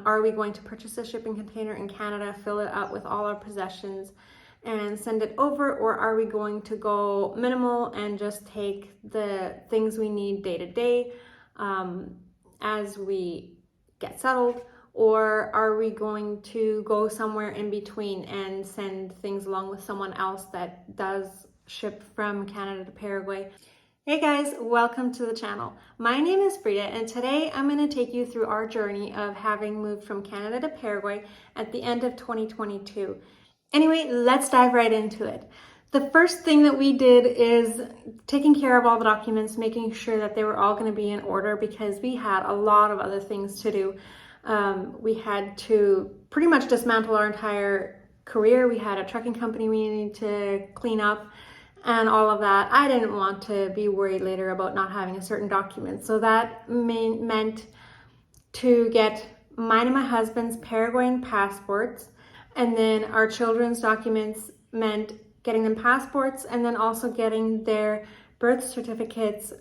Are we going to purchase a shipping container in Canada, fill it up with all our possessions and send it over, or are we going to go minimal and just take the things we need day to day as we get settled, or are we going to go somewhere in between and send things along with someone else that does ship from Canada to Paraguay? Hey guys, welcome to the channel. My name is Frida, and today I'm going to take you through our journey of having moved from Canada to Paraguay at the end of 2022. Anyway, let's dive right into it. The first thing that we did is taking care of all the documents, making sure that they were all going to be in order because we had a lot of other things to do. We had to pretty much dismantle our entire career. We had a trucking company we needed to clean up and all of that. I didn't want to be worried later about not having a certain document. So that meant to get mine and my husband's Paraguayan passports, and then our children's documents meant getting them passports and then also getting their birth certificates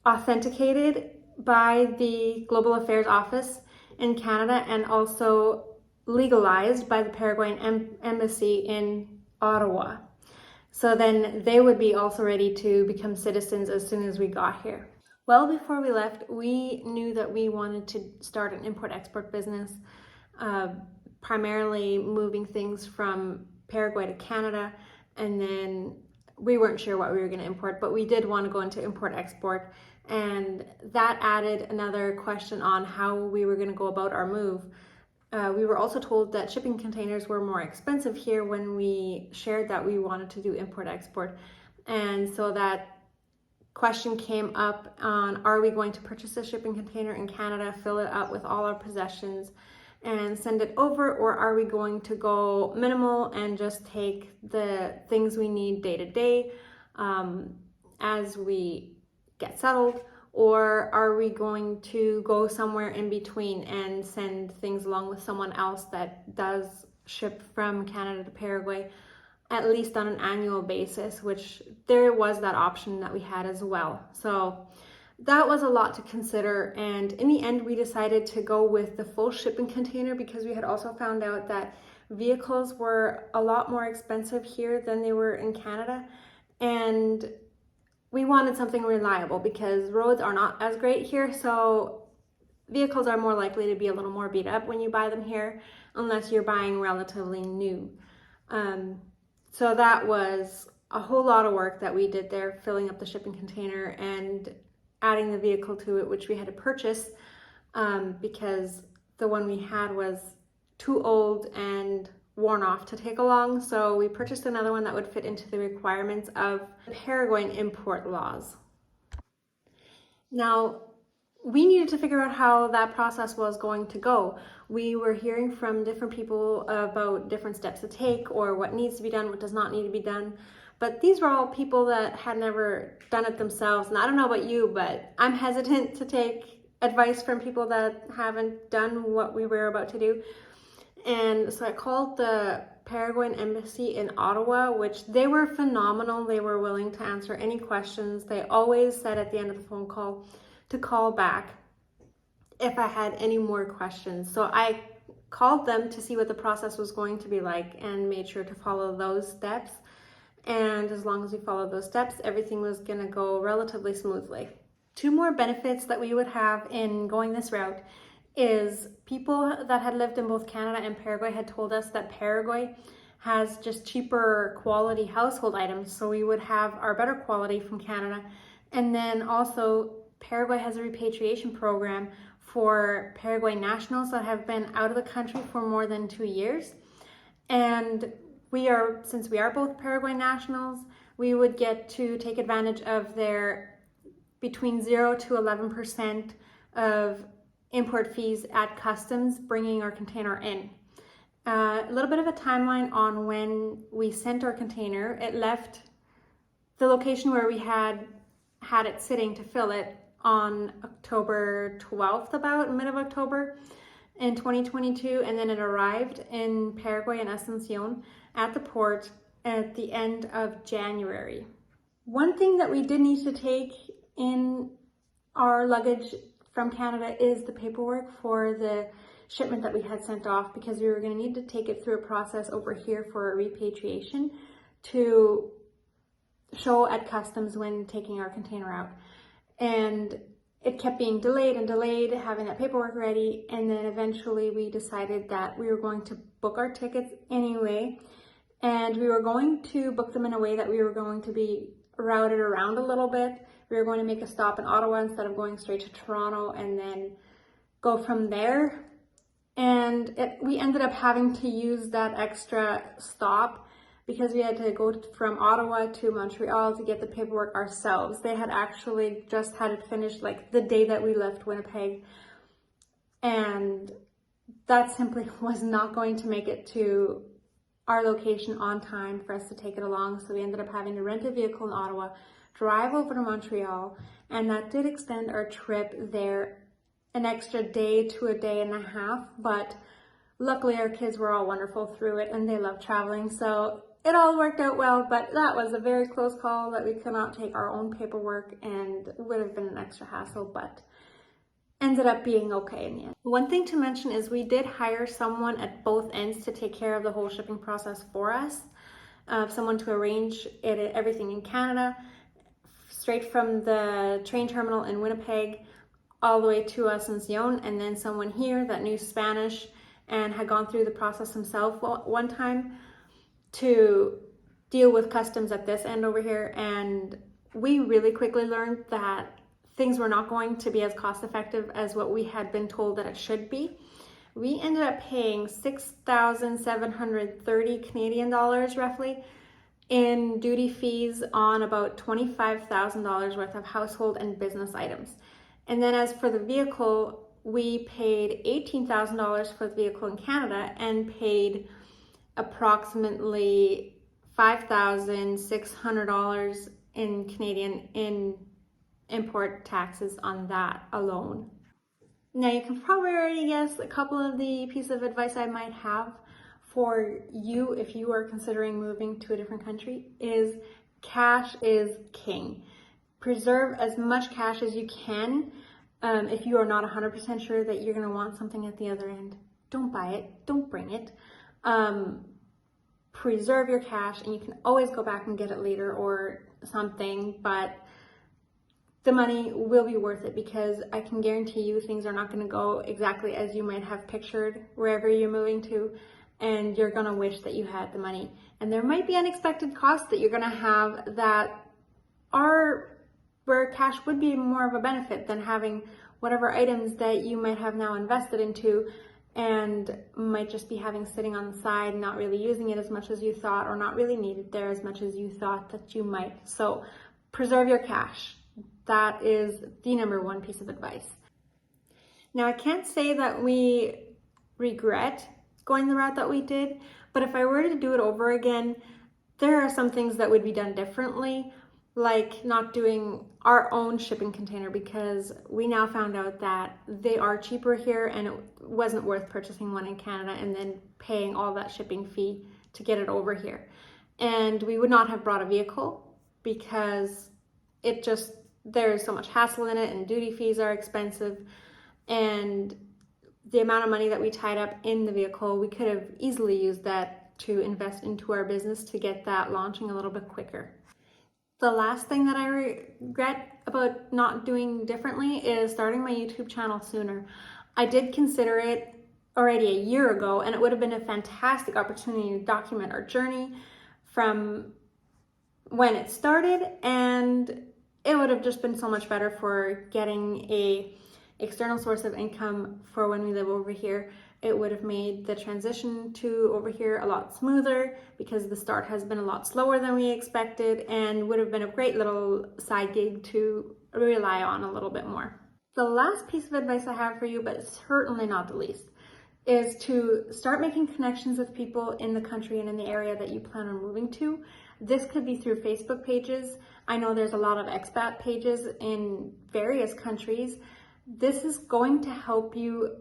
authenticated by the Global Affairs Office in Canada and also legalized by the Paraguayan Embassy in Ottawa. So then they would be also ready to become citizens as soon as we got here. Well, before we left, we knew that we wanted to start an import-export business, primarily moving things from Paraguay to Canada, and then we weren't sure what we were going to import, but we did want to go into import-export, and that added another question on how we were going to go about our move. We were also told that shipping containers were more expensive here when we shared that we wanted to do import-export, and so that question came up on, are we going to purchase a shipping container in Canada, fill it up with all our possessions and send it over, or are we going to go minimal and just take the things we need day to day as we get settled, or are we going to go somewhere in between and send things along with someone else that does ship from Canada to Paraguay, at least on an annual basis, which there was that option that we had as well. So that was a lot to consider, and in the end we decided to go with the full shipping container because we had also found out that vehicles were a lot more expensive here than they were in Canada, and we wanted something reliable because roads are not as great here, so vehicles are more likely to be a little more beat up when you buy them here unless you're buying relatively new. So that was a whole lot of work that we did there, filling up the shipping container and adding the vehicle to it, which we had to purchase because the one we had was too old and worn off to take along. So we purchased another one that would fit into the requirements of Paraguayan import laws. Now, we needed to figure out how that process was going to go. We were hearing from different people about different steps to take or what needs to be done, what does not need to be done. But these were all people that had never done it themselves. And I don't know about you, but I'm hesitant to take advice from people that haven't done what we were about to do. And so I called the Paraguayan Embassy in Ottawa, which they were phenomenal. They were willing to answer any questions. They always said at the end of the phone call to call back if I had any more questions. So I called them to see what the process was going to be like and made sure to follow those steps. And as long as we followed those steps, everything was going to go relatively smoothly. Two more benefits that we would have in going this route is people that had lived in both Canada and Paraguay had told us that Paraguay has just cheaper quality household items, so we would have our better quality from Canada. And then also Paraguay has a repatriation program for Paraguay nationals that have been out of the country for more than 2 years. And since we are both Paraguay nationals, we would get to take advantage of their between 0 to 11% of import fees at customs bringing our container in. A little bit of a timeline on when we sent our container. It left the location where we had it sitting to fill it on October 12th, about mid of October in 2022, and then it arrived in Paraguay in Asunción at the port at the end of January. One thing that we did need to take in our luggage from Canada is the paperwork for the shipment that we had sent off, because we were going to need to take it through a process over here for repatriation to show at customs when taking our container out. And it kept being delayed and delayed, having that paperwork ready, and then eventually we decided that we were going to book our tickets anyway, and we were going to book them in a way that we were going to be routed around a little bit. We were going to make a stop in Ottawa instead of going straight to Toronto and then go from there. And we ended up having to use that extra stop because we had to go from Ottawa to Montreal to get the paperwork ourselves. They had actually just had it finished like the day that we left Winnipeg, and that simply was not going to make it to our location on time for us to take it along. So we ended up having to rent a vehicle in Ottawa, drive over to Montreal, and that did extend our trip there an extra day to a day and a half. But luckily our kids were all wonderful through it and they love traveling, so it all worked out well. But that was a very close call that we could not take our own paperwork, and it would have been an extra hassle, but ended up being okay in the end. One thing to mention is we did hire someone at both ends to take care of the whole shipping process for us. Someone to arrange everything in Canada, straight from the train terminal in Winnipeg all the way to us in Sion, and then someone here that knew Spanish and had gone through the process himself one time to deal with customs at this end over here. And we really quickly learned that things were not going to be as cost effective as what we had been told that it should be. We ended up paying 6,730 Canadian dollars roughly in duty fees on about $25,000 worth of household and business items. And then as for the vehicle, we paid $18,000 for the vehicle in Canada and paid approximately $5,600 in Canadian in import taxes on that alone. Now you can probably already guess a couple of the pieces of advice I might have for you if you are considering moving to a different country is cash is king. Preserve as much cash as you can. If you are not 100% sure that you're going to want something at the other end, don't buy it, don't bring it. Preserve your cash, and you can always go back and get it later or something, but the money will be worth it, because I can guarantee you things are not going to go exactly as you might have pictured wherever you're moving to, and you're going to wish that you had the money. And there might be unexpected costs that you're going to have that are where cash would be more of a benefit than having whatever items that you might have now invested into and might just be having sitting on the side, not really using it as much as you thought, or not really needed there as much as you thought that you might. So preserve your cash. That is the number one piece of advice. Now, I can't say that we regret going the route that we did, but if I were to do it over again, there are some things that would be done differently, like not doing our own shipping container, because we now found out that they are cheaper here and it wasn't worth purchasing one in Canada and then paying all that shipping fee to get it over here. And we would not have brought a vehicle because there's so much hassle in it, and duty fees are expensive, and the amount of money that we tied up in the vehicle, we could have easily used that to invest into our business to get that launching a little bit quicker. The last thing that I regret about not doing differently is starting my YouTube channel sooner. I did consider it already a year ago, and it would have been a fantastic opportunity to document our journey from when it started, and it would have just been so much better for getting a external source of income for when we live over here. It would have made the transition to over here a lot smoother, because the start has been a lot slower than we expected, and would have been a great little side gig to rely on a little bit more. The last piece of advice I have for you, but certainly not the least, is to start making connections with people in the country and in the area that you plan on moving to. This could be through Facebook pages. I know there's a lot of expat pages in various countries. This is going to help you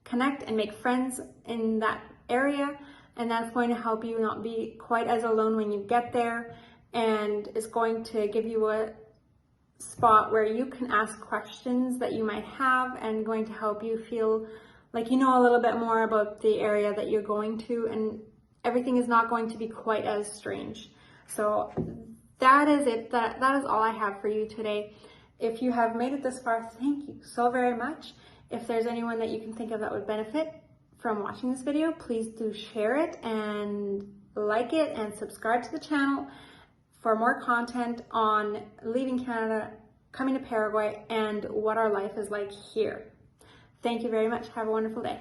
connect and make friends in that area, and that's going to help you not be quite as alone when you get there, and it's going to give you a spot where you can ask questions that you might have, and going to help you feel like you know a little bit more about the area that you're going to, and everything is not going to be quite as strange. So that is it. That is all I have for you today. If you have made it this far, thank you so very much. If there's anyone that you can think of that would benefit from watching this video, please do share it and like it and subscribe to the channel for more content on leaving Canada, coming to Paraguay, and what our life is like here. Thank you very much. Have a wonderful day.